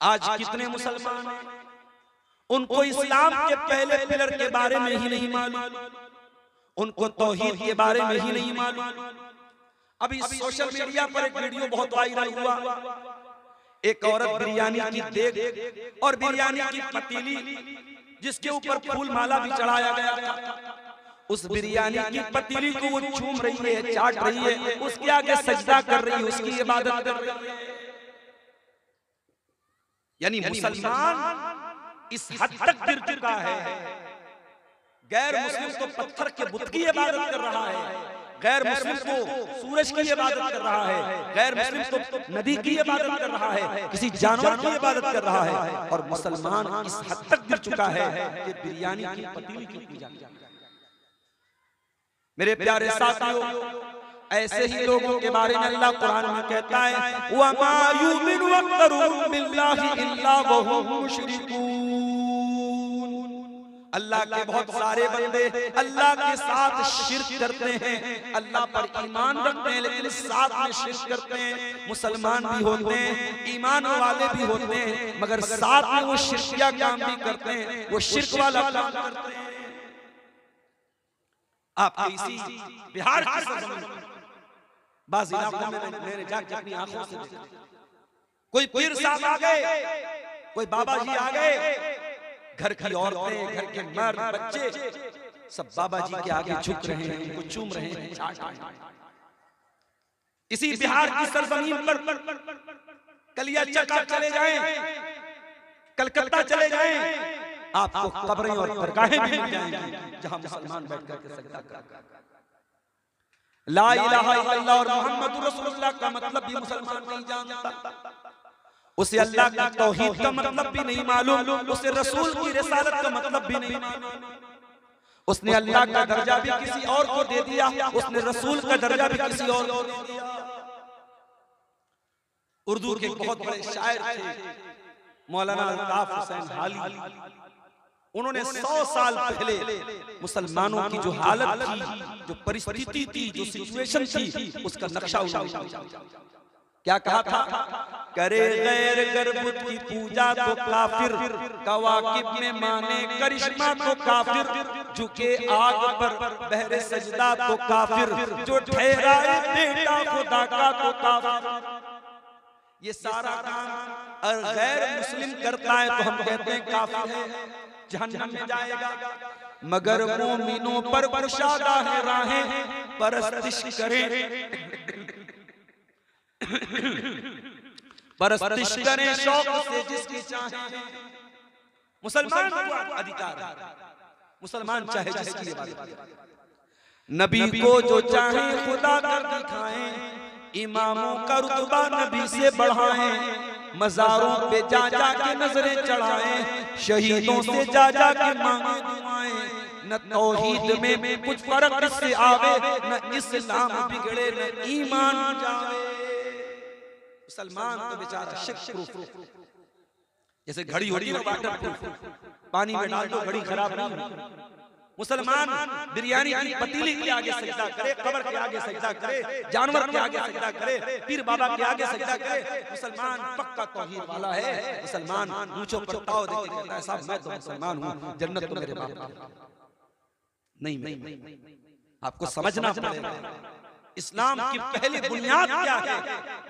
आज कितने मुसलमान हैं उनको इस्लाम के पहले पिलर के बारे में ही नहीं मालूम, उनको तौहीद के बारे में ही नहीं मालूम। अभी सोशल मीडिया पर एक वीडियो बहुत वायरल हुआ, एक औरत बिरयानी की देग और बिरयानी की पतीली जिसके ऊपर फूल माला भी चढ़ाया गया था, उस बिरयानी की पतीली को वो चूम रही है, चाट रही है, उसके आगे सजदा कर रही है, उसकी इबादत कर रही है। यानी मुसलमान इस हद तक गिर चुका है। गैर मुस्लिम तो पत्थर के बुत की इबादत कर रहा है, गैर मुस्लिम तो सूरज की इबादत कर रहा है, गैर मुस्लिम तो नदी की इबादत कर रहा है, किसी जानवर की इबादत कर रहा है। और मुसलमान इस हद तक गिर चुका है कि बिरयानी की पतीली की पूजा करता है। मेरे प्यारे साथियों, ऐसे ही लोगों के बारे में अल्लाह कुरान में कहता है, वमा युमिनु अक्तरुहुम बिल्लाहि इल्ला वहुम मुशरिकून। अल्लाह के बहुत सारे बंदे अल्लाह के साथ शिर्क करते हैं, अल्लाह पर ईमान रखते हैं लेकिन साथ में शिर्क करते हैं। मुसलमान भी होते हैं, ईमान वाले भी होते हैं, मगर साथ में वो शिर्किया काम भी करते हैं, वो शिर्क वाला काम करते हैं। आपके इसी बिहार की सरजमीन बाज़ इलाकों में मैंने जाके अपनी आंखों से देखा, कोई पीर साहब आ गए, कोई बाबा जी आ गए, घर की औरतें, घर के मर्द, बच्चे सब बाबा जी के आगे झुक रहे हैं, उनको चूम रहे हैं। इसी बिहार की सरजमीन पर कलिया चक्का चले जाएं, कलकत्ता चले जाएं, आपको कब्रें और दरगाहें भी मिल जाएंगी जहां मुसलमान बैठ करके सजदा करते हैं। ला इलाहा इल्लल्लाह और मोहम्मद रसूलुल्लाह का मतलब भी मुसलमान नहीं जानता, उसे अल्लाह का तौहीद का मतलब भी नहीं मालूम, उसे रसूल की रिसालत का मतलब भी नहीं मालूम। उसने अल्लाह का दर्जा भी किसी और को दे दिया, उसने रसूल का दर्जा भी किसी और को दे दिया। उर्दू के बहुत बड़े शायर थे मौलाना अल्ताफ हुसैन हाली, उन्होंने 100 साल पहले मुसलमानों की जो हालत थी, जो परिस्थिति थी, जो सिचुएशन थी, उसका नक्शा उन्होंने क्या कहा था? करे गैर गर्बुत की पूजा तो काफिर, कवाकिब में माने करिश्मा तो काफिर, झुके आग पर बहरे सजदा तो काफिर, जो ठहराए बेटा खुदा का तो काफिर। ये सारा काम और गैर मुस्लिम करता है तो हम कहते हैं काफिर है, जहन्नम में जाएगा। मगर मोमिनों पर कुशादा है राहें, परस्तिश करें परस्तिश करें शौक से जिसकी चाहे। मुसलमान को अधिकार है, मुसलमान चाहे जिसकी इबादत, नबी को जो चाहे खुदा कर दिखाएं, इमामों का रुतबा नबी से बढ़ाएं, मज़ारों पे जा जा के नजरें चढ़ाएं, शहीदों से जा जा के मांगे दुआएं। न तौहीद में कुछ फर्क इससे आवे, न इस्लाम बिगड़े न ईमान जावे। मुसलमान तो बेचारा शिर्क प्रूफ, जैसे घड़ी होती है वाटर प्रूफ, पानी में डाल दो घड़ी खराब नहीं होती। मुसलमान बिरयानी की पतीली के आगे सजदा करे, कब्र के आगे सजदा करे, जानवर के आगे सजदा करे, पीर बाबा के आगे सजदा करे। मुसलमान पक्का तौहीद वाला है। मुसलमान ऊंचों पर ताव देके कहता है साहब मैं तो मुसलमान हूं, जन्नत तो मेरे बाप नहीं। आपको समझना पड़ेगा इस्लाम की पहली बुनियाद क्या है?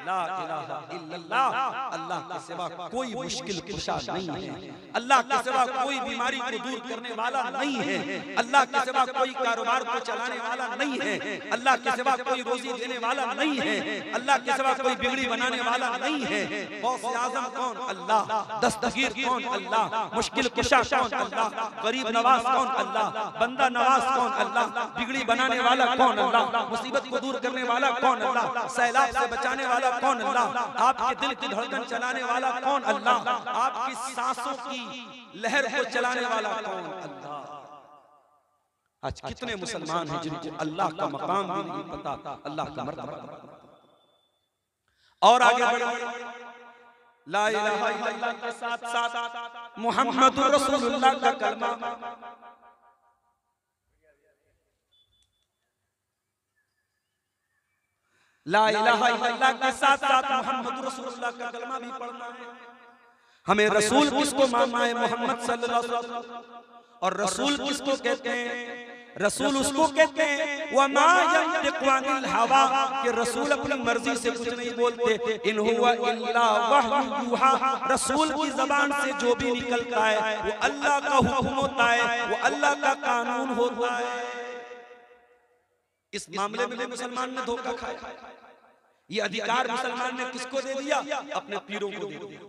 ला इलाहा इल्लल्लाह, अल्लाह के सिवा कोई मुश्किल कुशा नहीं है, अल्लाह के सिवा कोई बीमारी को दूर करने वाला नहीं है, अल्लाह के सिवा कोई कारोबार को चलाने वाला नहीं है, अल्लाह के सिवा कोई रोजी देने वाला नहीं है, अल्लाह के सिवा कोई बिगड़ी बनाने वाला नहीं है। गौसे आज़म कौन? अल्लाह। दस्तगीर कौन? अल्लाह। मुश्किल कुशा कौन? अल्लाह। गरीब नवाज कौन? अल्लाह। बंदा नवाज कौन? अल्लाह। बिगड़ी बनाने वाला कौन? अल्लाह। मुसीबत को दूर करने वाला कौन? अल्लाह। सैलाब से बचाने वाला कौन? अल्लाह। आपके दिल की धड़कन चलाने वाला कौन? अल्लाह। आपकी सांसों की लहर को चलाने वाला कौन? अल्लाह। आज कितने मुसलमान हैं जिनको अल्लाह का मकाम भी नहीं पता, अल्लाह का मर्तबा। और आगे बढ़िए, ला इलाहा इल्लल्लाह के साथ साथ मुहम्मदुर रसूलुल्लाह का कलमा, ला इलाहा इल्लल्लाह के साथ साथ मुहम्मद रसूलुल्लाह का कलमा भी पढ़ना है। हमें रसूल किसको मानना है? मोहम्मद सल्लल्लाहु अलैहि वसल्लम। और रसूल किसको कहते हैं? रसूल उसको कहते हैं वमा यंतिकु अनिल हवा, कि रसूल अपनी मर्जी से कुछ नहीं बोलते। इन हुवा इल्ला वह्यु यूहा, रसूल की जबान से जो भी निकलता है वो अल्लाह का हुक्म होता है, वो अल्लाह का कानून होता है। इस मामले में मुसलमान ने धोखा खाया। ये अधिकार मुसलमान ने किसको दे दिया? अपने पीरों को दे दिया।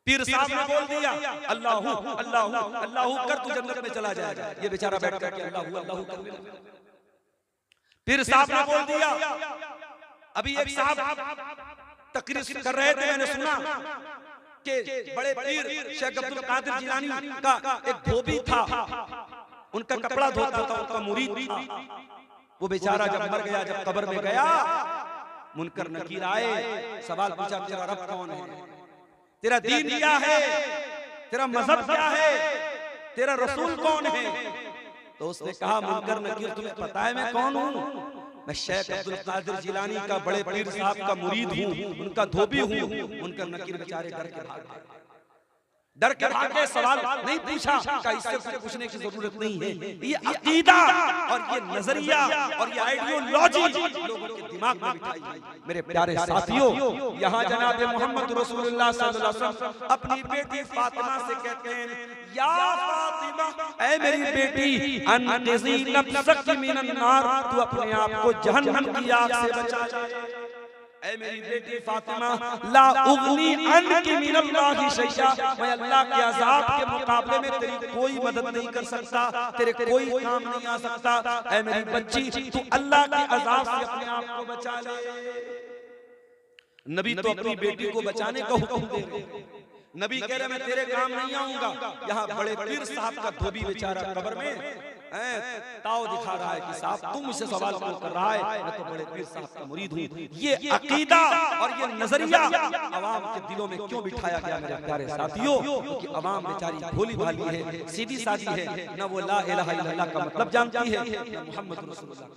पीर साहब ने बोल दिया अल्लाहू अल्लाहू अल्लाहू कर तू जन्नत में चला जाएगा। ये बेचारा बैठ करके अल्लाहू अल्लाहू कर रहा है। पीर साहब ने बोल दिया। अभी एक साहब तकरीर कर रहे थे, मैंने सुना कि बड़े पीर शेख अब्दुल कादिर जिलानी का एक धोबी था, उनका कपड़ा धोता था, उनका मुरीद था। वो बेचारा जब मर गया, जब कब्र में गया, मुनकर नकीर आए, सवाल पूछा तेरा रब कौन है, तेरा दीन क्या है, तेरा मजहब क्या है, तेरा रसूल कौन है? तो उसने कहा मुनकर नकीर तुम्हें पता है मैं कौन हूँ? मैं शेख अब्दुल कादिर जिलानी का बड़े पीर साहब का मुरीद हूँ, उनका धोबी हूँ। मुनकर नकीर बेचारे डर के भाग गए। डर के भागे, सवाल नहीं पूछा, इससे कुछ पूछने की जरूरत नहीं है। ये अकीदा और ये नजरिया और ये आइडियोलॉजी लोगों के दिमाग में बिठाई गई। मेरे प्यारे साथियों, यहाँ जनाब मोहम्मद रसूलुल्लाह सल्लल्लाहु अलैहि वसल्लम अपनी बेटी फातिमा से कहते हैं या फातिमा, ऐ मेरी बेटी, अनक़िज़ी नफ़्सकी मिनन नार, तू अपने आप को जहन्नम की आग से बचा ले। ऐ मेरी बेटी फातिमा, ला उगनी अन्की मिनल्लाहि शैया, मैं अल्लाह के अज़ाब के मुकाबले में तेरी कोई मदद नहीं कर सकता, तेरे कोई काम नहीं आ सकता। ऐ मेरी बच्ची, तू अल्लाह के अज़ाब से अपने आप को बचा ले। नबी तो अपनी बेटी को बचाने का हुक्म दे रहे। नबी कह रहे मैं तेरे काम नहीं आऊंगा। यहाँ बड़े पीर साहब का धोबी बेचारा कब्र में ताव दिखा रहा है कि साहब तुम मुझसे सवाल क्यों कर रहा है, मैं तो बड़े पीर साहब का मुरीद हूँ। ये अकीदा और ये नजरिया अवाम के दिलों में क्यों बिठाया गया मेरे प्यारे साथियों? क्योंकि अवाम बेचारी भोली भाली है, सीधी सादी है, न वो ला इलाहा इल्लल्लाह का मतलब जानती है, न मोहम्मद रसूलुल्लाह।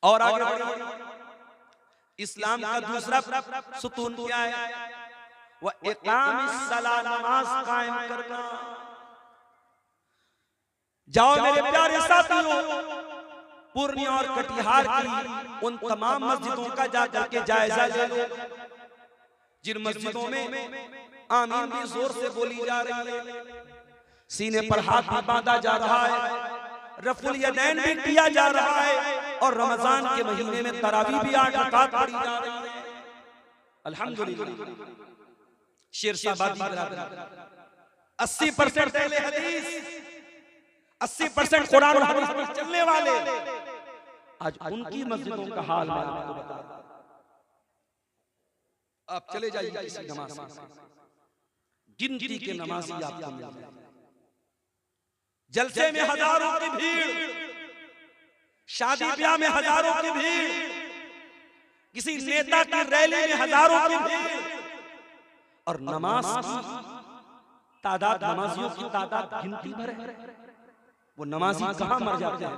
और आगे इस्लाम का दूसरा सुतून क्या है? वह इक़ामिस सलात, नमाज कायम करना। जाओ मेरे प्यारे साथियों, पूर्णिया और कटिहार की उन तमाम मस्जिदों का जाकर के जायजा ले लो जिन मस्जिदों में आमीन भी जोर से बोली जा रही है, सीने पर हाथ भी बांधा जा रहा है, रफुल यदैन भी किया जा रहा है, और रमजान के महीने में तरावी भी 8 रकात पढ़ी जा रही है। अल्हम्दुलिल्लाह। शेरशाबादी 80% अहले हदीस, 80% कुरान और हदीस पर चलने वाले, आज उनकी मस्जिदों का हाल मैं आपको बता रहा हूं। आप चले जाइए किसी नमाज में, गिनती के नमाजी आपको मिल जाएंगे। जलसे में हजारों की भीड़, शादी ब्याह में हजारों की भीड़, किसी नेता की रैली में हजारों की भीड़, और नमाज की तादाद, नमाजियों की तादाद गिनती भर है। वो नमाजी कहां मर जाते हैं?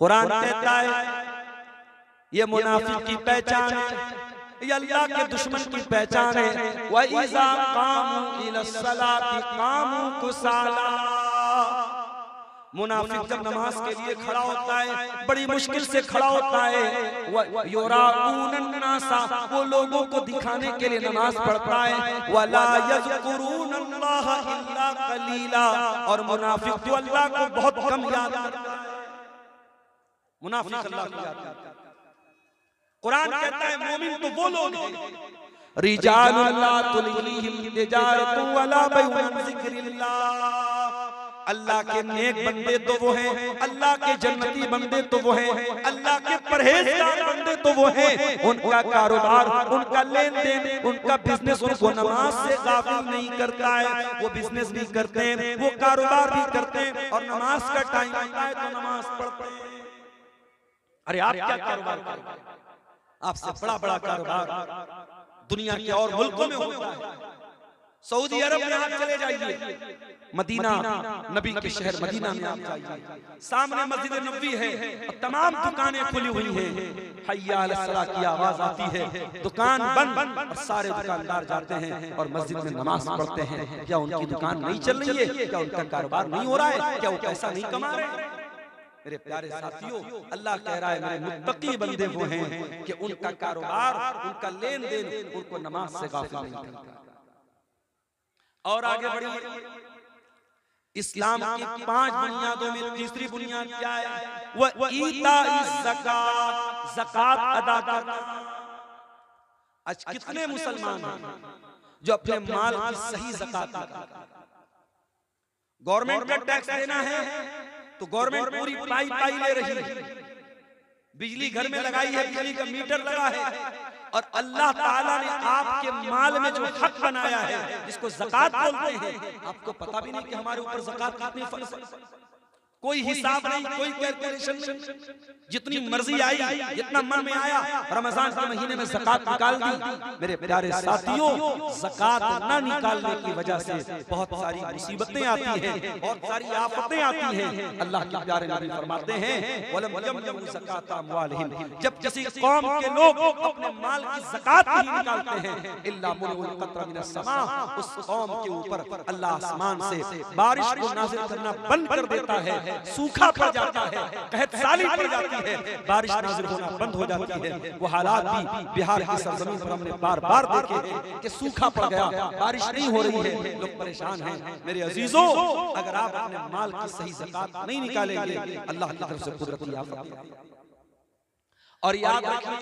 कुरान कहता है ये मुनाफिक की पहचान है, ये अल्लाह के दुश्मन की पहचान है। व इज़ा कामू इलस्सलाति कामू कुसाला, मुनाफिक जब नमाज के लिए खड़ा होता है बड़ी मुश्किल से खड़ा होता है। युराऊनन नासा, वो लोगों को दिखाने के लिए नमाज पढ़ता है। वला यज़कुरूनल्लाह इल्ला कलीला, और मुनाफिक जो अल्लाह को बहुत कम याद करता है। मुनाफिक अल्लाह को याद करता है। कुरान कहता है मोमिन तो वो लोग हैं रिजालुन ला तुलहीहिम तिजारतु वला बैउन अन ज़िक्रिल्लाह, अल्लाह के नेक बंदे तो वो हैं, अल्लाह के जन्नती बंदे तो वो हैं, अल्लाह के परहेजगार बंदे तो वो हैं। उनका कारोबार, उनका लेन देन, उनका बिजनेस उनको नमाज से गाफिल नहीं करता है। वो बिजनेस भी करते हैं, वो कारोबार भी करते हैं, और नमाज का टाइम आता है तो नमाज पढ़ते हैं। अरे आप क्या कारोबार करते हैं? आपसे बड़ा बड़ा कारोबार दुनिया के और मुल्कों में होता है। सऊदी अरब में आप चले जाइए, मदीना नबी के शहर मदीना में आप जाइए, सामने मस्जिद नबवी है और तमाम दुकानें खुली हुई हैं, हय्या अलस सलाह की आवाज आती है, दुकान बंद और सारे दुकानदार जाते हैं और मस्जिद में नमाज पढ़ते हैं। क्या उनकी दुकान नहीं चल रही है? क्या उनका कारोबार नहीं हो रहा है? क्या वो पैसा नहीं कमा रहे हैं? मेरे प्यारे साथियों, अल्लाह कह रहा है मेरे मुत्तकी बंदे वो हैं कि उनका कारोबार, उनका लेन देन उनको नमाज से गाफिल नहीं करता। और आगे बढ़िए, इस्लाम की 5 बुनियादों में तीसरी बुनियाद क्या है? वह ईता ज़कात, ज़कात अदा करना। आज कितने मुसलमान हैं जो अपने माल की सही ज़कात अदा करते हैं? गवर्नमेंट का टैक्स देना है तो गवर्नमेंट पूरी पाई ले रही है, बिजली घर में लगाई है, बिजली का मीटर लगा है, और अल्लाह ताला ने आपके माल में जो हक बनाया है जिसको ज़कात बोलते हैं, आपको पता भी नहीं कि हमारे ऊपर ज़कात कितनी फर्ज है। कोई हिसाब नहीं, कोई कैलकुलेशन नहीं, जितनी मर्जी आई, जितना मन में आया, रमजान के महीने में ज़कात निकाल दी। मेरे प्यारे साथियों, ज़कात न निकालने की वजह से बहुत सारी मुसीबतें आती हैं, बहुत सारी आफतें आती हैं। अल्लाह के प्यारे नबी फरमाते हैं, वलम यमनउ ज़कात अम्वालिहिम, जब किसी कौम के लोग अपने माल की ज़कात नहीं निकालते हैं, इल्ला मुनउल क़त्र मिनस समा, उस कौम के ऊपर अल्लाह आसमान से बारिश को नाज़िल करना बंद कर देता है, सूखा पड़ जाता है, कहत साली पड़ जाती है, बारिश नाज़िल होना बंद हो जाती है। वो हालात भी बिहार की सरजमीन पर हमने बार-बार देखे हैं कि सूखा पड़ गया, बारिश नहीं हो रही है, लोग परेशान हैं। मेरे अजीजों, अगर आप अपने माल की सही ज़कात नहीं निकालेंगे, अल्लाह की तरफ से कुदरती आफत आएगी। और याद रखिए,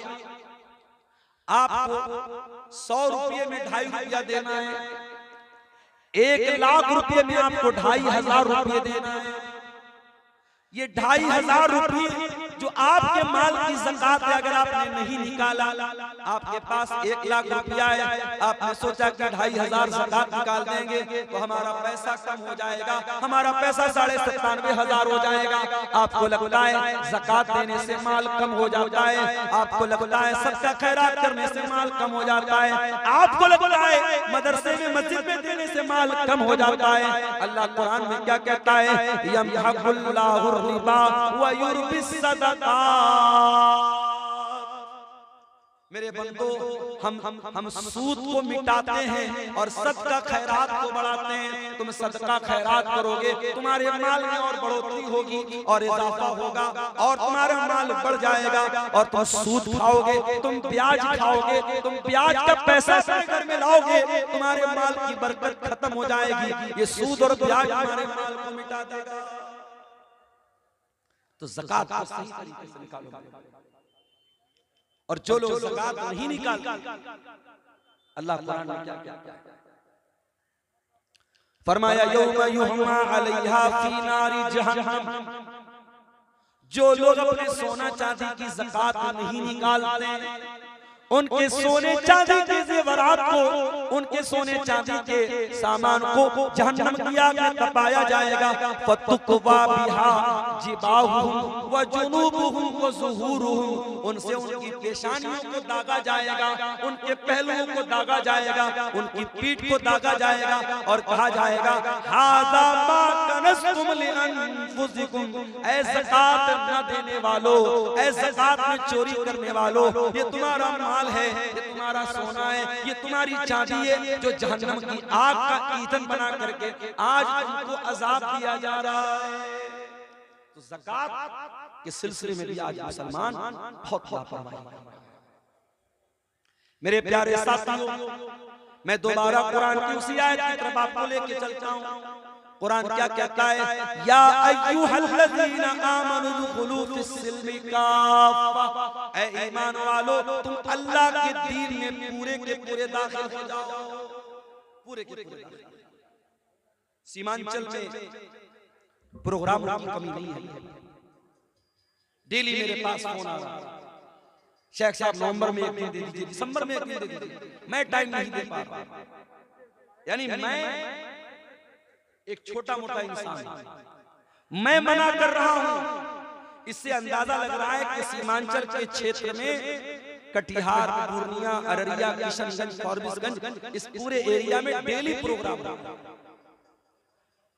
आपको 100 रुपये में 2.5 रुपया देना है, 1 लाख रुपये में आपको 2,500 रुपये देना है। ये 2,500 रुपये जो आपके माल की ज़कात है, अगर आपने नहीं निकाला, आपके पास 1 लाख रुपया है, आपने सोचा कि 2,500 ज़कात निकाल देंगे तो हमारा पैसा कम हो जाएगा, हमारा पैसा 97,500 हो जाएगा। आपको लगता है ज़कात देने से माल कम हो जाता है, आपको लगता है सदका खैरात करने से माल कम हो जाता है, आपको लगता है मदरसे में मस्जिद में देने से माल कम हो जाता है। अल्लाह कुरान में क्या कहता है? यमहकुल्लाहु रिबा व युर्बिस सदका। मेरे बंदो, हम सूद को मिटाते हैं और सदका खैरात को बढ़ाते हैं। तुम सदका खैरात करोगे, तुम्हारे माल में और बढ़ोतरी होगी और इजाफा होगा और तुम्हारा माल बढ़ जाएगा। और तुम सूद खाओगे, तुम ब्याज खाओगे, तुम ब्याज का पैसा घर में लाओगे, तुम्हारे माल की बरकत खत्म हो जाएगी। ये सूद और ब्याज हमारे माल को मिटा देगा। तो ज़कात को सही तरीके से निकालो। और जो लोग ज़कात नहीं निकालते, अल्लाह कुरान में क्या कहता है? फरमाया यौमा युहमा अलैहा फी नारी जहन्नम, जो लोग अपने सोना चांदी की ज़कात नहीं निकालते, उनके सोने चांदी के ज़ेवरात को, उनके सोने चांदी के सामान को जहन्नम की आग में तपाया जाएगा। फतुकवा बिहा जिबाहुहुम व जुनूबुहुम व ज़ुहूरुहुम, उनसे उनकी पेशानियों को दागा जाएगा, उनके पहलुओं को दागा जाएगा, उनकी पीठ को दागा जाएगा और कहा जाएगा हाज़ा मा कनज़्तुम लिअन्फुसिकुम, ऐ ज़कात न देने वालों, ऐ ज़कात में चोरी करने वालों, ये तुम्हारा माल है, ये तुम्हारा सोना है, ये तुम्हारी चांदी है जो जहन्नम की आग का ईंधन बना करके आज तुमको अजाब दिया जा रहा है। तो ज़कात के सिलसिले में भी आज मुसलमान बहुत लापरवाही है। मेरे प्यारे साथियों, मैं दोबारा कुरान की उसी आयत की तरफ आपको लेके चलता हूँ। कुरान क्या कहता है? या अय्युहल्लज़ीना आमनू दुखुलू फिस्सिल्मि काफ़ा, ऐ ईमान वालों, तुम अल्लाह के दीन में पूरे के पूरे दाखिल हो जाओ, पूरे के पूरे। सीमांचल में प्रोग्रामों की कमी नहीं है। डेली मेरे पास फोन आ रहा है, शेख साहब नवंबर में 1 दिन दे दीजिए, दिसंबर में 1 दिन दे दीजिए। मैं टाइम नहीं दे पा रहा, यानी मैं एक छोटा मोटा इंसान, मैं मना कर रहा हूं। इससे अंदाजा लग रहा है कि सीमांचल के क्षेत्र में कटिहार, पूर्णिया, अररिया, किशनगंज, फॉरबिसगंज, इस पूरे एरिया में डेली प्रोग्राम होता है।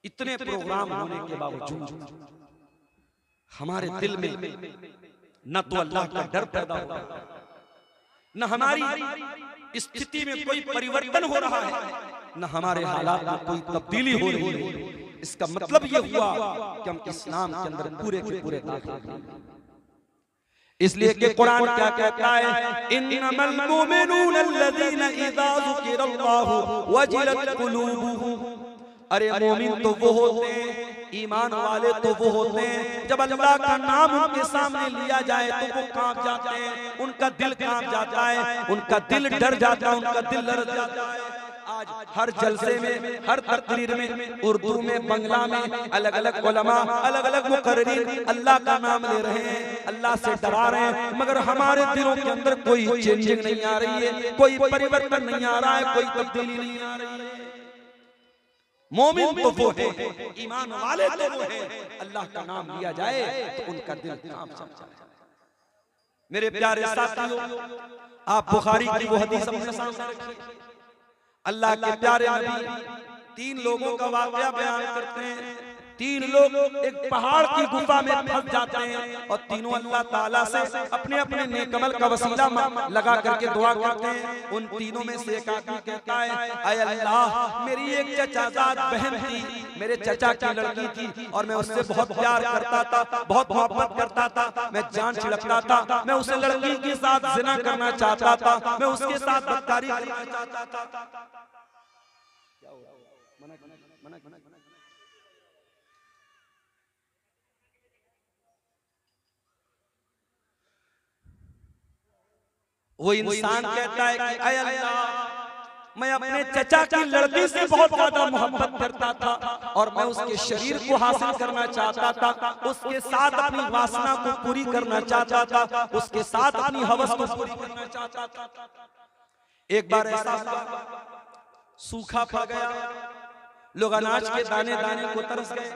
इतने प्रोग्राम होने के बावजूद हमारे दिल में न तो अल्लाह का डर पैदा होता है, न हमारी स्थिति में कोई परिवर्तन हो रहा है, न हमारे हालात में कोई तब्दीली हो रही है। इसका मतलब ये हुआ कि हम इस्लाम के अंदर पूरे के पूरे दाखिल हैं। इसलिए कि कुरान क्या कहता है, इन्नमल मुमिनूना अल्लज़ीना इज़ा ज़ुकिरल्लाहु वजिलत कुलूबुहुम। अरे मोमिन तो वो होते हैं, ईमान वाले तो वो होते हैं, जब अल्लाह का नाम उनके सामने लिया जाए तो वो कांप जाते हैं, उनका दिल कांप जाता है, उनका दिल डर जाता है, उनका दिल लरज़ जाता है। आज हर जलसे में, हर तकरीर में, उर्दू में, बंगला में, अलग अलग उलमा, अलग अलग मुकर्रिरीन अल्लाह का नाम ले रहे हैं, अल्लाह से डरा रहे हैं, मगर हमारे दिलों के अंदर कोई चेंजिंग नहीं आ रही है, कोई परिवर्तन नहीं आ रहा है, कोई तब्दीली नहीं आ रही है। मोमिन तो वो है, ईमान वाले तो वो है, अल्लाह का नाम लिया जाए तो उनका दिल कांप जाता है। मेरे प्यारे साथियों, आप बुखारी की वो हदीस अपने सामने रखिए। अल्लाह के प्यारे नबी 3 लोगों का वाकया बयान करते हैं। 3 लोग एक पहाड़ की गुफा में फंस जाते हैं और तीनों अल्लाह ताला से अपने अपने नेकमल का वसीला लगा करके दुआ करते हैं। उन तीनों में से एक आदमी कहता है, ऐ अल्लाह, मेरी एक चचाजाद बहन थी, मेरे चचा की लड़की थी और मैं उससे बहुत प्यार करता था, बहुत मोहब्बत करता था, मैं जान छिड़कता था, मैं उस लड़की के साथ जिना करना चाहता था, मैं उसके साथ बदकारी करना चाहता था। वो इंसान कहता है कि ऐ अल्लाह, मैं अपने चचा की लड़की से बहुत ज्यादा मोहब्बत करता था और मैं उसके शरीर को हासिल करना चाहता था, उसके साथ अपनी वासना को पूरी करना चाहता था, उसके साथ अपनी हवस को पूरी करना चाहता था। एक बार ऐसा हुआ, सूखा पड़ गया, लोग अनाज के दाने दाने को तरस गए।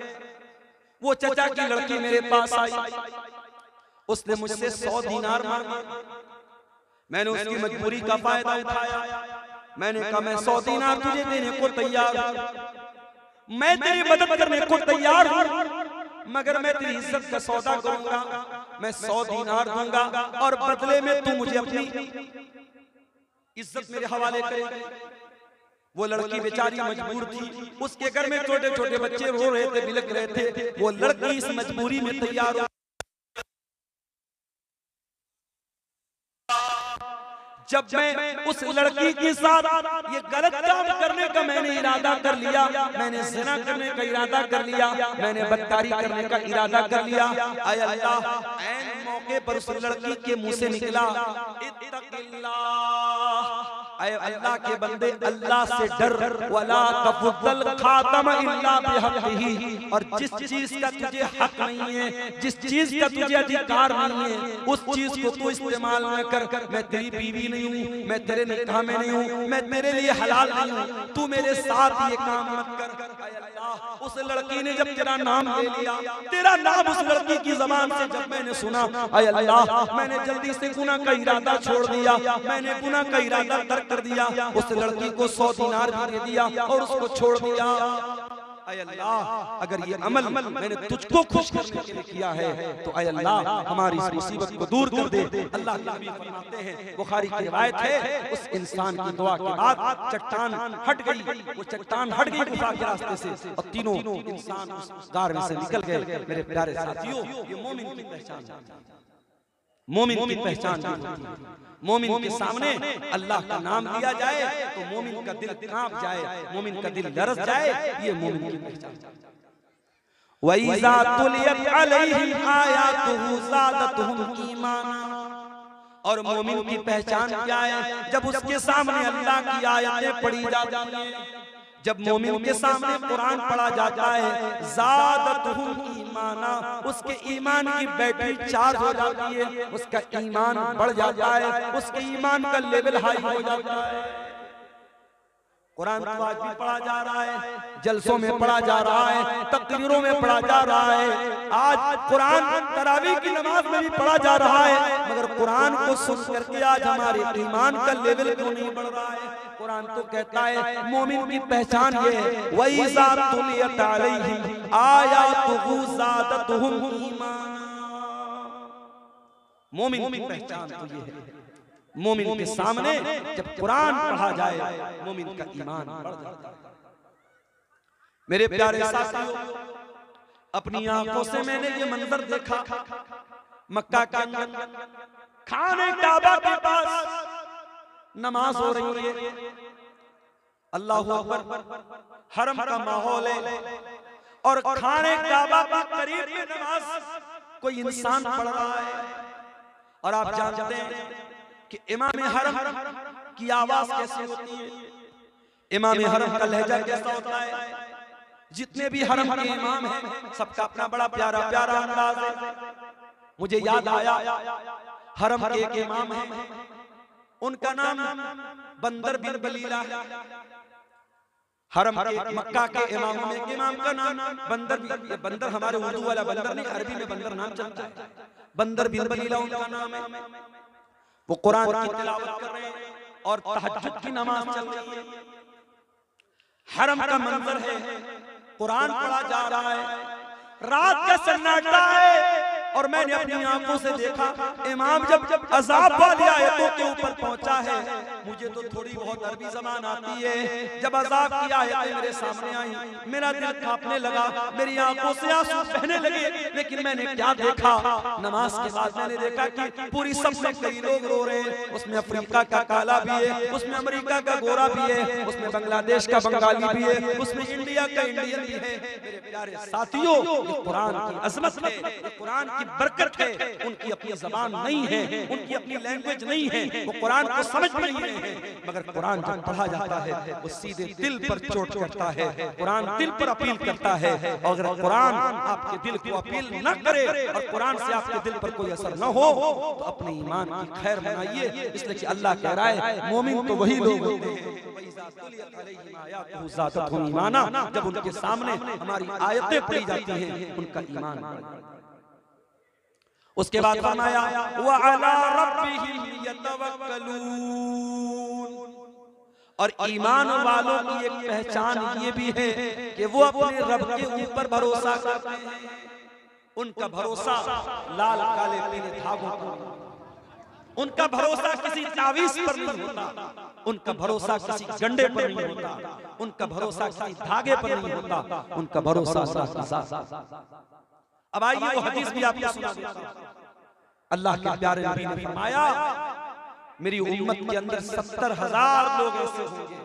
वो चचा की लड़की मेरे पास आई, उसने मुझसे 100 दीनार मांगे। मैंने उसकी मजबूरी का फायदा उठाया, मैंने कहा मैं 100 दीनार तुझे देने को तैयार हूं, मैं तेरी मदद करने को तैयार हूं, मगर मैं तेरी इज्जत का सौदा करूंगा, मैं 100 दीनार दूंगा और बदले में तू मुझे अपनी इज्जत मेरे हवाले करेगी। वो लड़की बेचारी मजबूर थी, उसके घर में छोटे छोटे बच्चे रो रहे थे, बिलख रहे थे, वो लड़की इस मजबूरी में तैयार हो। जब मैं उस लड़की के साथ ये गलत काम करने का मैंने इरादा कर लिया, मैंने ज़िना करने का इरादा कर लिया, मैंने बदकारी करने का इरादा कर लिया, ऐ अल्लाह, ऐन मौके पर उस लड़की के मुंह से निकला, इत्तक़िल्लाह, ऐ अल्लाह के बंदे, अल्लाह से डर, वला तफ़ुद्दल खातम इल्ला बिहक़्क़िही, और जिस चीज का तुझे हक नहीं है, जिस चीज का तुझे अधिकार नहीं है, उस चीज को तू इस्तेमाल न कर। मैं तेरी बीवी नहीं हूँ, मैं तेरे निकाह में नहीं हूँ, मैं तेरे लिए हलाल नहीं हूँ, तू मेरे साथ ये काम मत कर। उस लड़की ने जब तेरा नाम ले लिया, तेरा नाम उस लड़की की ज़बान से जब मैंने सुना, ऐ अल्लाह, मैंने जल्दी से गुनाह का इरादा छोड़ दिया, मैंने गुनाह का इरादा तर्क कर दिया, उस लड़की को 100 दीनार भी दे दिया और उसको छोड़ दिया। ऐ अल्लाह, अगर ये अमल मैंने तुझको खुश करने के लिए किया है तो ऐ अल्लाह, हमारी इस मुसीबत को दूर कर दे। अल्लाह के नबी फरमाते हैं, बुखारी की रिवायत है, उस इंसान की दुआ के बाद चट्टान हट गई, वो चट्टान हट गई गुफा के रास्ते से और तीनों इंसान उस गार में से निकल गए। मेरे प्यारे साथियों, ये मोमिन की पहचान है, मोमिन की पहचान। मोमिन के सामने अल्लाह का नाम लिया जाए तो मोमिन का दिल कांप जाए, मोमिन का दिल लरज़ जाए, ये मोमिन की पहचान। वइज़ा तुलियत अलैहिम आयातुहु ज़ादतहुम ईमाना, और मोमिन की पहचान क्या है? जब उसके सामने अल्लाह की आयतें पढ़ी जाती हैं, जब मोमिन के सामने कुरान पढ़ा जाता है, ज़ादतहुम ईमाना, उसके ईमान की बैटरी चार्ज हो जाती है, उसका ईमान बढ़ जाता है, उसके ईमान का लेवल हाई हो जाता है। कुरान तो आज भी पढ़ा जा रहा है, जलसों में पढ़ा जा रहा है, तकरीरों में पढ़ा जा रहा है, आज कुरान तरावी की नमाज में भी पढ़ा जा रहा है, मगर कुरान को सुन करके आज हमारे ईमान का लेवल क्यों नहीं बढ़ रहा है? कुरान तो कहता है मोमिन की पहचान ये है, वइज़ा तुलियत अलैहिम आयातुहु ज़ादतहुम ईमाना। मोमिन की पहचान तो ये है, मोमिन के सामने जब कुरान पढ़ा जाए मोमिन का ईमान बढ़ जाता है। मेरे प्यारे साथियों, अपनी आंखों से मैंने ये मंजर देखा, मक्का के अंदर खाने काबा के पास नमाज हो रही है, अल्लाह अकबर, हरम का माहौल है और खाने काबा के करीब में नमाज कोई इंसान पढ़ रहा है। और आप जानते हैं कि इमाम हरम की आवाज कैसी होती है, इमाम हरम का लहजा कैसा होता है। जितने भी हरम के इमाम हैं सबका अपना बड़ा प्यारा प्यारा अंदाज है। मुझे याद आया हरम के एक इमाम हैं, उनका नाम बंदर बिन बलीला है। हरम के मक्का के इमामों में एक इमाम का नाम बंदर, बंदर हमारे उर्दू वाला बंदर नहीं, अरबी में बंदर नाम चलता है, बंदर बिन बलीला उनका नाम है। वो कुरान की तिलावत कर रहे हैं और तहज्जुद की नमाज चल रही है। हरम का मंजर है, कुरान पढ़ा जा रहा है, रात का सन्नाटा है और मैंने अपनी आंखों से देखा इमाम जब अज़ाब वाली आयतों के ऊपर पहुंचा है। मुझे तो थोड़ी बहुत अरबी ज़बान आती है, जब अज़ाब की आयतें मेरे सामने आई मेरा दिल कांपने लगा, मेरी आंखों से आंसू बहने लगे। लेकिन मैंने क्या देखा, नमाज के बाद मैंने देखा कि पूरी सब में कई लोग रो रहे हैं। उसमें अफ्रीका का काला भी है, उसमें अमेरिका का गोरा भी है, उसमें बांग्लादेश का बंगाली भी है, उसमें इंडिया का इंडियन भी है। मेरे प्यारे साथियों, ये कुरान की अजमत है, ये कुरान की बरकत है। उनकी अपनी जबान नहीं है, उनकी अपनी लैंग्वेज नहीं है, वो कुरान को समझ नहीं रहे हैं, मगर कुरान जब पढ़ा जाता है वो सीधे दिल पर चोट करता है, कुरान दिल पर अपील करता है। और अगर कुरान आपके दिल को अपील न करे और कुरान से आपके दिल पर कोई असर न हो तो अपने ईमान की खैर मनाइए। इसलिए कि अल्लाह कह रहा है मोमिन तो वही लोग होते हैं जब उनके सामने हमारी आयतें पढ़ी जाती हैं उनका ईमान बढ़ता है। उसके बाद फरमाया व अला रब्बिहिम यतवक्कलून, और ईमान वालों की एक पहचान ये भी है कि वो अपने रब के ऊपर भरोसा करते हैं। उनका भरोसा लाल काले पीले धागों पर, उनका भरोसा किसी तावीज पर नहीं होता, उनका भरोसा किसी गंडे पर नहीं होता, उनका भरोसा किसी धागे पर नहीं होता, उनका भरोसा अल्लाह की ज़ात। अब आइए वो हदीस भी आपको सुना देता हूं। अल्लाह के प्यारे नबी ने फरमाया मेरी उम्मत के अंदर 70,000 लोग ऐसे होंगे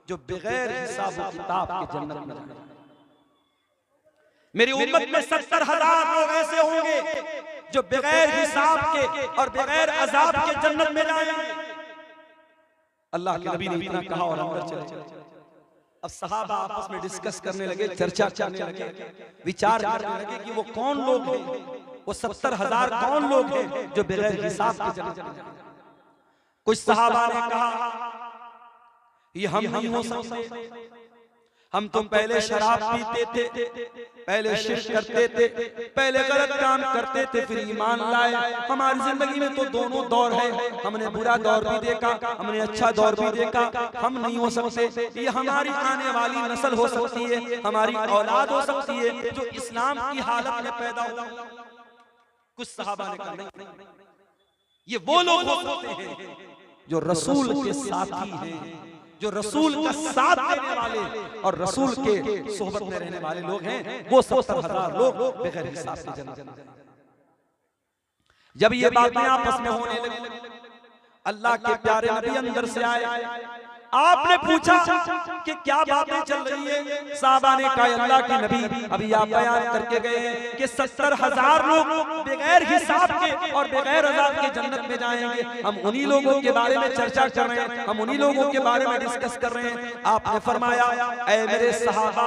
जो बगैर हिसाब व किताब के जन्नत में जाएंगे। मेरी उम्मत में 70,000 लोग ऐसे होंगे जो बगैर हिसाब के और बगैर अजाब के जन्नत में जाएंगे। अल्लाह के नबी ने इतना कहा और अंदर चले। अब सहाबा आपस में डिस्कस करने लगे, चर्चा करने लगे, विचार करने लगे कि वो कौन लोग हैं, वो 70,000 कौन लोग हैं जो बगैर हिसाब के जन्नत में जाएंगे। कुछ सहाबा ने कहा ये हम नहीं हो सकते, हम तुम पहले शराब पीते थे, पहले शिर्क करते थे, पहले गलत काम करते थे, फिर ईमान लाए। हमारी जिंदगी में तो दोनों दौर है, हमने बुरा दौर भी देखा, हमने अच्छा दौर भी देखा। हम नहीं हो सकते, ये हमारी आने वाली नस्ल हो सकती है, हमारी औलाद हो सकती है जो इस्लाम की हालत में पैदा हो। कुछ सहाबा ने कहा नहीं, ये वो लोग हो सकते हैं जो रसूल के साथी हैं, जो रसूल का साथ देने वाले और रसूल के सोहबत में रहने वाले लोग हैं। वो 70,000 लोग बगैर हिसाब से जन्नत। जब ये बातें आपस में होने लगी, अल्लाह के प्यारे नबी अंदर से आए। आपने पूछा कि क्या बातें चल रही है। साहबा ने कहा अल्लाह के नबी अभी आप बयान करके गए कि 70,000 लोग बगैर हिसाब के और बगैर अज़ाब के जन्नत में जाएंगे। हम उन्हीं लोगों के बारे में चर्चा कर रहे हैं, हम उन्हीं लोगों के बारे में डिस्कस कर रहे हैं। आपने फरमाया ऐ मेरे सहाबा,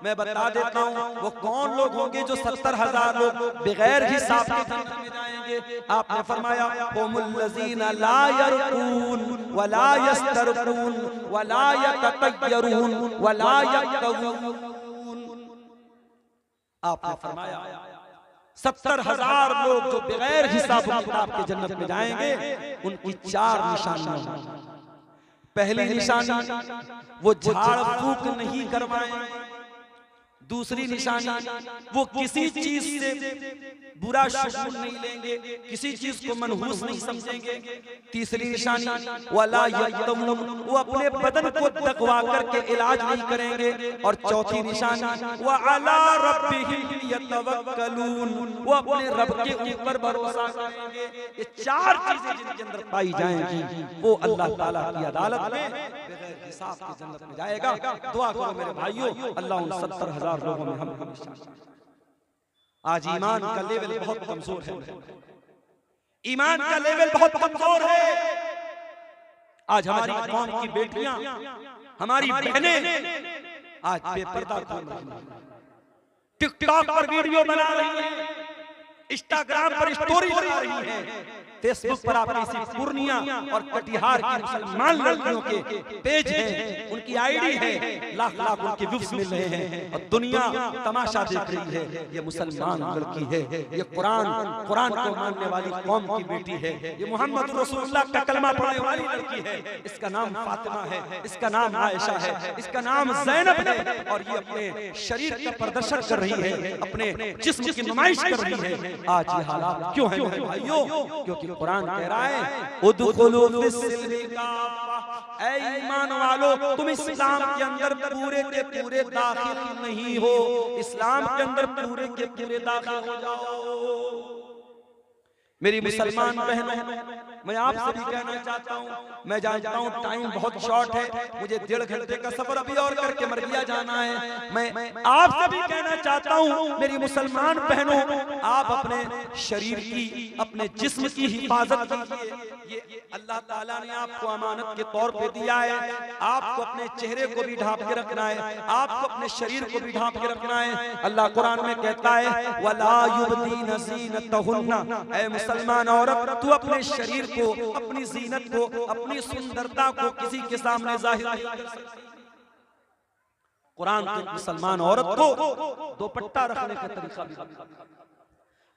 मैं बता देता हूँ वो कौन लोग होंगे जो 70,000 लोग बगैर हिसाब के जन्नत में जाएंगे। आपने फरमाया वो हुमुल्लज़ीना ला यरकून वला यस्तरकून वला यततय्यरून वला यक्तवून। आपने फरमाया 70,000 लोग जो बगैर हिसाब किताब के जन्नत में जाएंगे, उनकी 4 निशानियां। पहली निशानी वो झाड़ फूक नहीं करवाएंगे। दूसरी निशानी वो किसी चीज से बुरा शुगुन नहीं लेंगे, किसी चीज को मनहूस नहीं समझेंगे। तीसरी निशानी वला यतमून, वो अपने बदन को तकवा करके इलाज नहीं करेंगे। और चौथी निशानी व अला रब्बिहिम यतवक्कलून, वो अपने रब के ऊपर भरोसा करेंगे। ये 4 चीजें जिनके अंदर पाई जाएंगी, वो अल्लाह ताला की अदालत में बगैर हिसाब के जन्नत में जाएगा। दुआ करो मेरे भाइयों, अल्लाह उन 70,000 लोगों में हम आज ईमान का लेवल बहुत कमजोर है, ईमान का लेवल बहुत कमजोर है। आज हमारी कौम की बेटियां, हमारी बहनें आज बेपर्दा घूम रही हैं, टिकटॉक पर वीडियो बना रही हैं, इंस्टाग्राम पर स्टोरी बना रही हैं, फेसबुक पर आप किसी पूर्णिया और कटिहार की मुसलमान लड़कियों के पेज हैं, उनकी आईडी है, लाख लाख उनके व्यूज मिल रहे हैं और दुनिया तमाशा देख रही है। ये मुसलमान लड़की है, ये कुरान को मानने वाली कौम की बेटी है, ये मोहम्मद रसूलुल्लाह का कलमा पढ़ने वाली लड़की है। इसका नाम फातिमा है, इसका नाम आयशा है, इसका नाम ज़ैनब है और ये अपने शरीर का प्रदर्शन कर रही है, अपने जिस्म की नुमाइश कर रही है। आज ये हालात क्यों है मेरे भाइयों? क्योंकि कुरान कह रहा है उदखुलू फिस्सिल्मी काफ़ा, ऐ ईमान वालों तुम इस्लाम के अंदर पूरे के पूरे दाखिल नहीं हो, इस्लाम के अंदर पूरे के पूरे दाखिल हो जाओ। मेरी मुसलमान बहनों, मैं आपसे भी कहना चाहता हूँ, मैं जानता हूँ टाइम बहुत शॉर्ट है, मुझे 1.5 घंटे का सफर अभी और करके मरगिया जाना है। मैं आपसे भी कहना चाहता हूँ मेरी मुसलमान बहनों, आप अपने शरीर की, अपने जिस्म की हिफाजत कीजिए। ये अल्लाह ताला ने आपको अमानत के तौर पे दिया है। आपको अपने चेहरे को भी ढांप के रखना है, आपको अपने शरीर को भी ढांप के रखना है। अल्लाह कुरान में कहता है वला युबदीन ज़ीनतहुन्ना, ऐ मुसलमान औरत तू अपने शरीर को, अपनी जीनत को, अपनी सुंदरता को किसी के सामने जाहिर नहीं कर सकती। कुरान तो मुसलमान औरत को दुपट्टा रखने का तरीका भी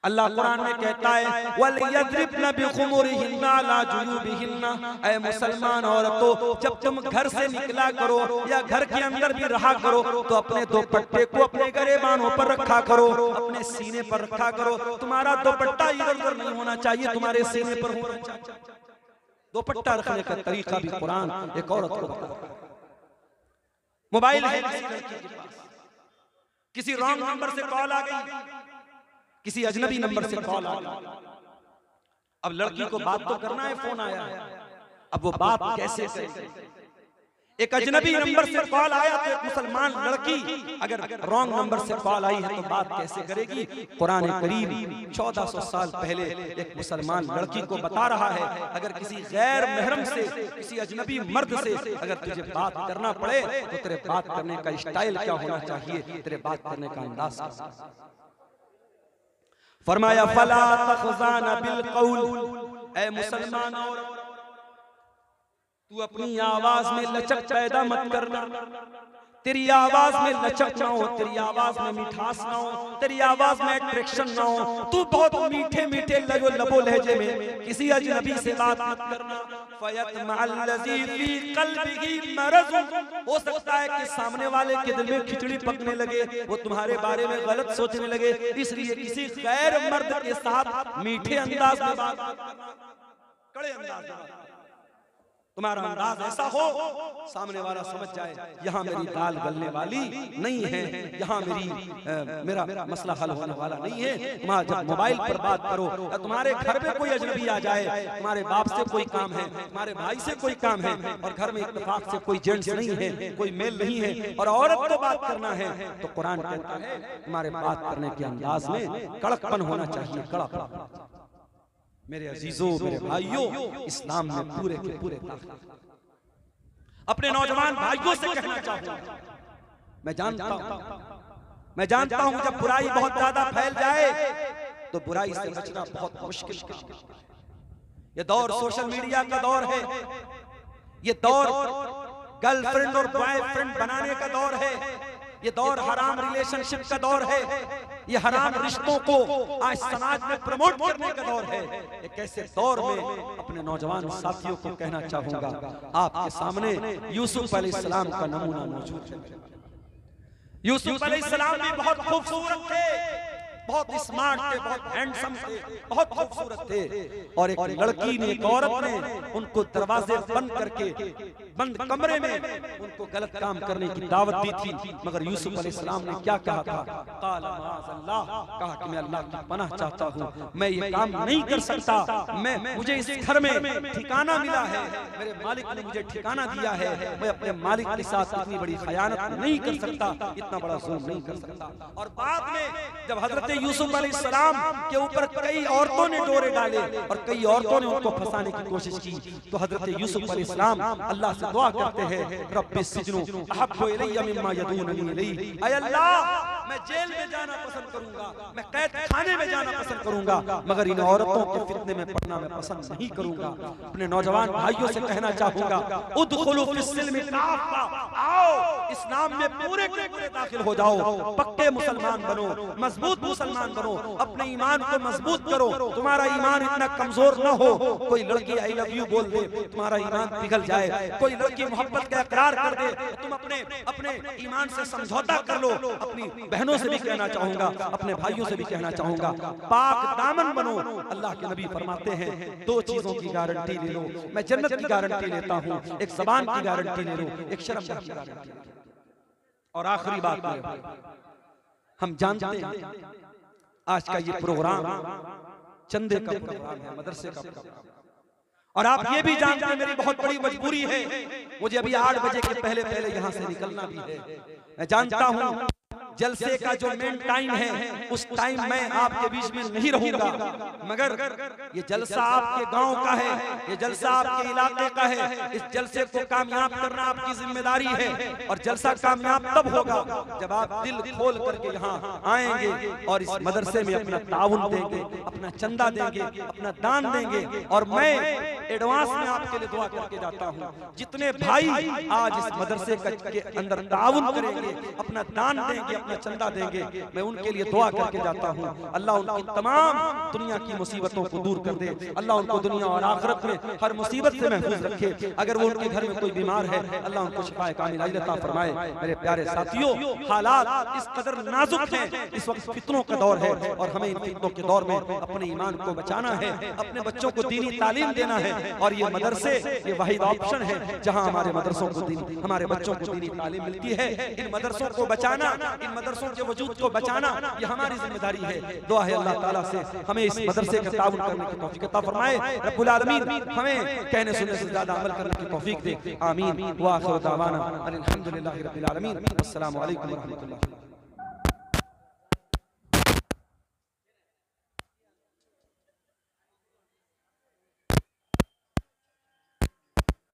अल्लाह कुरान में कहता है वलयद्रिबन बिखुमुरिहिन्ना अला जुयूबिहिन्ना, ऐ मुसलमान औरतों जब तुम घर से निकला करो या घर के अंदर भी रहा करो तो अपने दुपट्टे को अपने गरेबानों पर रखा करो, अपने सीने पर रखा करो। तुम्हारा दुपट्टा इधर उधर नहीं होना चाहिए, तुम्हारे सीने पर होना चाहिए। दुपट्टा रखने का तरीका भी कुरान एक औरत को बताता है। मोबाइल है किसी लड़की के पास, किसी रॉन्ग नंबर से कॉल आ गई, किसी अजनबी नंबर से कॉल आ गई। अब लड़की को बात तो करना है, फोन आया है, अब वो बात कैसे करे? एक अजनबी नंबर से कॉल आया तो एक मुसलमान लड़की अगर रॉन्ग नंबर से कॉल आई है तो बात कैसे करेगी? कुरान करीम 1400 साल पहले एक मुसलमान लड़की को बता रहा है, अगर किसी गैर महरम से, किसी अजनबी मर्द से अगर तुझे बात करना पड़े तो तेरे बात करने का स्टाइल क्या होना चाहिए, तेरे बात करने का अंदाज क्या? फरमाया फला तखज़ाना बिल कौल, ऐ मुसलमान औरत तू अपनी आवाज में लचक पैदा मत करना। तेरी आवाज में लचक ना हो, तेरी आवाज में मिठास ना हो, तेरी आवाज में अट्रैक्शन ना हो। तू बहुत मीठे मीठे लबो लहजे में किसी अजनबी से बात मत करना। फयतमअल्लज़ी फी क़ल्बिही मरज़, हो सकता है कि सामने वाले के दिल में खिचड़ी पकने लगे, वो तुम्हारे बारे में गलत सोचने लगे, इसलिए किसी गैर मर्द के साथ मीठे अंदाज में बात मत करना, कड़े अंदाज में। तुम्हारा अंदाज ऐसा हो सामने वाला समझ जाए यहाँ मेरी दाल गलने वाली नहीं है, यहाँ मेरा मसला हल होने वाला नहीं है। तुम्हारा जब मोबाइल पर बात करो या तुम्हारे घर में कोई अजनबी आ जाए, तुम्हारे बाप से कोई काम है, तुम्हारे भाई से कोई काम है और घर में इत्तेफाक से कोई जेंट्स नहीं है, कोई मेल नहीं है और औरत को बात करना है, तो कुरान कहता है तुम्हारे बात करने के अंदाज में कड़कपन होना चाहिए, कड़ापन। मेरे अजीजों, मेरे भाइयों, इस्लाम में पूरे के पूरे अपने नौजवान भाइयों से कहना चाहूंगा, मैं जानता हूं जब बुराई बहुत ज्यादा फैल जाए तो बुराई से बचना बहुत मुश्किल है। ये दौर सोशल मीडिया का दौर है, ये दौर गर्लफ्रेंड और बॉयफ्रेंड बनाने का दौर है, ये दौर हराम रिलेशनशिप का दौर है, ये हराम रिश्तों को आज समाज में प्रमोट करने का दौर है। एक ऐसे दौर में अपने नौजवान साथियों को कहना चाहूंगा, आपके सामने यूसुफ अलैहिस्सलाम का नमूना मौजूद है। यूसुफ अलैहिस्सलाम भी बहुत खूबसूरत थे, बहुत स्मार्ट थे, बहुत हैंडसम थे, बहुत खूबसूरत थे। और एक लड़की ने, एक औरत ने उनको दरवाजे बंद करके, बंद कमरे में उनको गलत काम करने की दावत दी थी। मगर यूसुफ अलैहिस्सलाम ने क्या कहा था? काला माज़अल्लाह, कहा कि मैं अल्लाह की पनाह चाहता हूँ, मैं ये काम नहीं कर सकता, मुझे इस घर में ठिकाना मिला है, मेरे मालिक ने मुझे ठिकाना दिया है, मैं अपने मालिक के साथ इतनी बड़ी खयानत नहीं कर सकता, इतना बड़ा जुल्म नहीं कर सकता। और बाद में जब हजरत यूसुफ अलैहिस्सलाम के ऊपर कई औरतों ने डोरे डाले और कई औरतों ने उनको फंसाने की कोशिश की, तो हजरत यूसुफ अलैहिस्सलाम अल्लाह से दुआ करते हैं, रब्बि सिजनु अहब्बु इलैया मिम्मा यदूननी इलैहि, ऐ अल्लाह मैं जेल में जाना पसंद करूंगा, मैं कैद खाने में जाना पसंद करूंगा, मगर इन औरतों के फितने में पड़ना मैं पसंद नहीं करूंगा। अपने नौजवान भाइयों से कहना चाहूंगा, उदखुलू फिस्सिल्मि काफ़ा, आओ इस्लाम में पूरे के पूरे दाखिल हो जाओ, पक्के मुसलमान बनो, मजबूत मुसलमान बनो, अपने ईमान को मजबूत करो। तुम्हारा ईमान इतना कमजोर न हो, कोई लड़की आई लव यू बोल दे तुम्हारा ईमान पिघल जाए, कोई लड़की मोहब्बत का इकरार कर दे तुम अपने ईमान से समझौता कर लो। अपनी बहनों से भी कहना चाहूंगा, अपने भाइयों से भी कहना चाहूंगा, पाक दामन बनो। अल्लाह के नबी फरमाते हैं, दो चीजों की गारंटी ले लो, मैं जन्नत की गारंटी लेता हूँ, एक ज़बान की गारंटी ले लो, एक शर्म की गारंटी। और आखिरी बात, हम जानते हैं आज का ये प्रोग्राम चंदे का प्रोग्राम है, मदरसे का प्रोग्राम, और आप ये भी जानते हैं मेरी बहुत बड़ी मजबूरी है, मुझे अभी 8 बजे के पहले पहले यहाँ से निकलना भी है। मैं जानता हूँ जलसे का जो मेन टाइम है उस टाइम मैं आपके बीच में नहीं रहूंगा, मगर ये जलसा आपके गांव का है, ये जलसा आपके इलाके का है, इस जलसे को कामयाब करना आपकी जिम्मेदारी है। और जलसा कामयाब तब होगा जब आप दिल खोल करके यहाँ आएंगे और इस मदरसे में अपना ताउन देंगे, अपना चंदा देंगे, अपना दान देंगे। और मैं एडवांस में आपके लिए दुआ करके जाता हूँ, जितने भाई आज इस मदरसे के अंदर ताउन करेंगे, अपना दान देंगे, अपना चंदा देंगे, मैं उनके लिए दुआ करके जाता हूँ, अल्लाह उनकी तमाम दुनिया की मुसीबतों को दूर कर दे, अल्लाह उनको दुनिया और आखिरत में हर मुसीबत से महफूज रखे। अगर वो उनके घर में कोई बीमार है, अल्लाह उनको शिफाए कामिल अता फरमाए। मेरे प्यारे साथियों, हालात इस कदर नाजुक हैं, इस वक्त फितनों का दौर है और हमें इन फितनों के दौर में अपने ईमान को बचाना है, अपने बच्चों को दीनी तालीम देना है। और ये मदरसे ये वाहिद ऑप्शन है जहाँ हमारे मदरसों को हमारे बच्चों को दीनी तालीम मिलती है। इन मदरसों को बचाना, इन मदरसों के वजूद को बचाना ये हमारी जिम्मेदारी है। दुआ है अल्लाह ताला से हमें इस मदरसे का ताउन करने की तौफीक अता फरमाए। रब्बुल आलमीन हमें कहने सुनने से ज्यादा अमल करने की तौफीक दे। आमीन। व आखिर दावाना अनिल हम्दुलिल्लाहि रब्बिल आलमीन। अस्सलामु अलैकुम व रहमतुल्लाह।